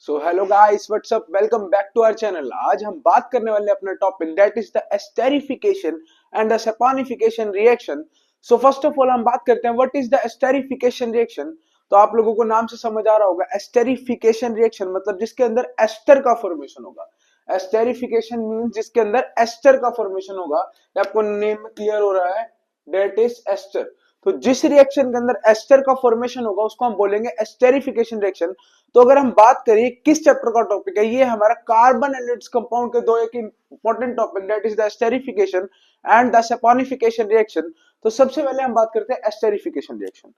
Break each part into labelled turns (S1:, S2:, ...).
S1: So hello guys, what's up, welcome back to our channel. आज हम बात करने वाले अपना topic that is the esterification and the saponification reaction. So first of all हम बात करते हैं what is the esterification reaction. तो आप लोगों को नाम से समझ आ रहा होगा, एस्टेरिफिकेशन रिएक्शन मतलब जिसके अंदर एस्टर का फॉर्मेशन होगा। एस्टेरिफिकेशन मींस जिसके अंदर एस्टर का फॉर्मेशन होगा। ये आपको नेम में क्लियर हो रहा है, दैट इज एस्टर। तो जिस रिएक्शन के अंदर एस्टर का फॉर्मेशन होगा उसको हम बोलेंगे एस्टेरिफिकेशन रिएक्शन। तो अगर हम बात करें किस चैप्टर का टॉपिक है, ये हमारा कार्बन एंड इट्स कंपाउंड के दो एक important topic that is the esterification and the saponification reaction. तो सबसे पहले हम बात करते हैं एस्टेरिफिकेशन रिएक्शन।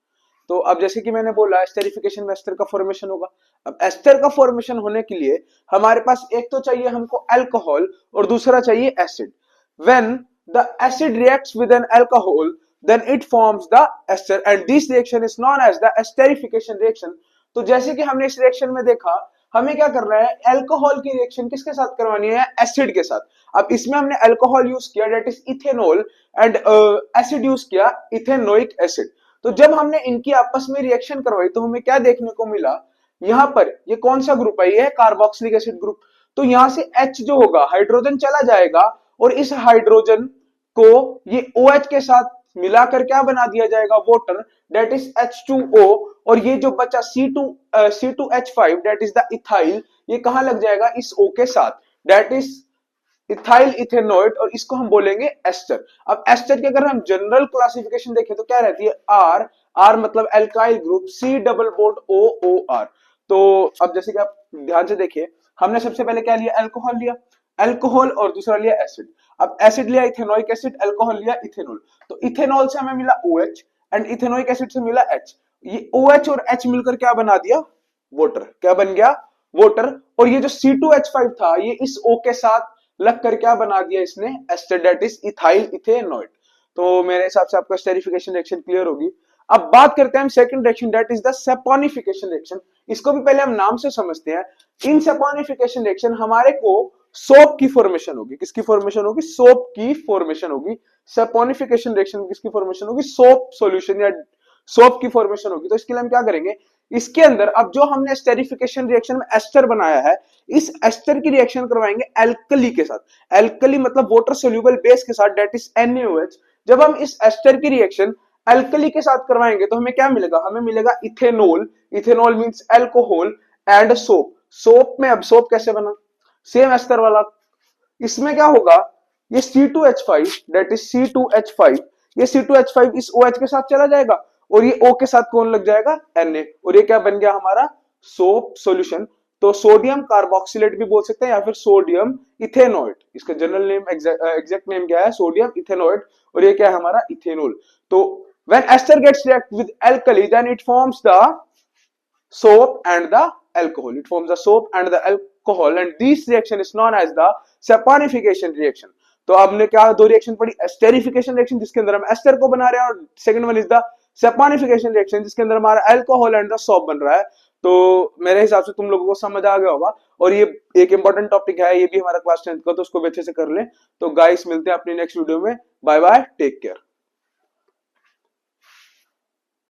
S1: तो अब जैसे कि मैंने बोला, एस्टेरिफिकेशन में एस्टर का फॉर्मेशन होगा। अब एस्टर का फॉर्मेशन होने के लिए हमारे पास एक तो चाहिए हमको अल्कोहल और दूसरा चाहिए acid. When the acid reacts with an alcohol then it forms the ester and this reaction is known as the esterification reaction। तो जैसे कि हमने इस रिएक्शन में देखा, हमें क्या करना है, अल्कोहल की रिएक्शन किसके साथ करवानी है, एसिड के साथ। अब इसमें हमने अल्कोहल यूज किया that is ethanol and acid use किया इथेनोइक एसिड। तो जब हमने इनकी आपस में रिएक्शन करवाई तो हमें क्या देखने को मिला, यहाँ पर ये कौन सा ग्रुप है, ये है कार्बोक्सिलिक एसिड ग्रुप। तो यहां से H जो होगा, हाइड्रोजन चला जाएगा और इस हाइड्रोजन को ये OH के साथ मिलाकर क्या बना दिया जाएगा, वाटर, दैट इज H2O। और ये जो बचा C2H5 that is the ethyl, ये कहां लग जाएगा, इस O के साथ, दैट इज इथाइल इथेनॉइड, और इसको हम बोलेंगे एस्टर। अब एस्टर की अगर हम जनरल क्लासिफिकेशन देखें तो क्या रहती है, आर। आर मतलब alkyl group, C double bond OOR। तो अब जैसे कि आप ध्यान से देखिए, हमने सबसे पहले क्या लिया, अल्कोहल लिया, अल्कोहल, और दूसरा लिया एसिड। अब एसिड लिया इथेनोइक एसिड, अल्कोहल लिया इथेनॉल। तो इथेनॉल से हमें मिला OH एंड इथेनोइक एसिड से मिला H। ये OH और H मिलकर क्या बना दिया, वाटर। क्या बन गया, वाटर। और ये जो C2H5 था, ये इस O के साथ लग कर क्या बना दिया इसने, ester, that is ethyl ethanoate. तो मेरे हिसाब से आपका स्टेरिफिकेशन रिएक्शन क्लियर होगी। अब बात करते हैं हम second reaction that is the saponification reaction. इसको भी पहले हम नाम से समझते हैं। इन सैपोनिफिकेशन रिएक्शन हमारे को सोप की फॉर्मेशन होगी। किसकी फॉर्मेशन होगी, सोप की फॉर्मेशन होगी। सैपोनिफिकेशन रिएक्शन में किसकी फॉर्मेशन होगी, सोप सॉल्यूशन या सोप की फॉर्मेशन होगी। तो इसके लिए हम क्या करेंगे, इसके अंदर अब जो हमने एस्टेरिफिकेशन रिएक्शन में एस्टर बनाया है, इस एस्टर की रिएक्शन करवाएंगे एल्कली के साथ। एल्कली मतलब वाटर सोल्यूबल बेस के साथ, दैट इज NaOH। जब हम इस एस्टर की रिएक्शन एल्कली के साथ करवाएंगे तो हमें क्या मिलेगा, हमें मिलेगा ethanol. Ethanol means alcohol and soap. Soap में अब सोप कैसे बना, सेम एस्टर वाला। इसमें क्या होगा, ये C2H5 दैट इज C2H5, ये C2H5 इस OH के साथ चला जाएगा और ये O के साथ कौन लग जाएगा, Na, और ये क्या बन गया हमारा, सोप सॉल्यूशन। तो सोडियम कार्बोक्सिलेट भी बोल सकते हैं या फिर सोडियम इथेनॉइड। इसका जनरल नेम एग्जैक्ट नेम क्या है, सोडियम इथेनॉइड, और ये क्या है हमारा, इथेनॉल। तो when ester gets react with alkali then it forms the soap and the alcohol. It forms the soap and the alcohol and this reaction is known as the saponification reaction। तो हमने क्या दो reaction पढ़ी, esterification reaction जिसके अंदर हम ester को बना रहे हैं, और second one is the saponification reaction जिसके अंदर हमारा अल्कोहल एंड द सोप बन रहा है। तो मेरे हिसाब से तुम लोगों को समझ आ गया होगा, और ये एक इंपॉर्टेंट टॉपिक है, ये भी हमारा क्लास 10th का, तो उसको भी अच्छे से कर लें। तो गाइस मिलते हैं अपनी नेक्स्ट वीडियो में, बाय बाय, टेक केयर।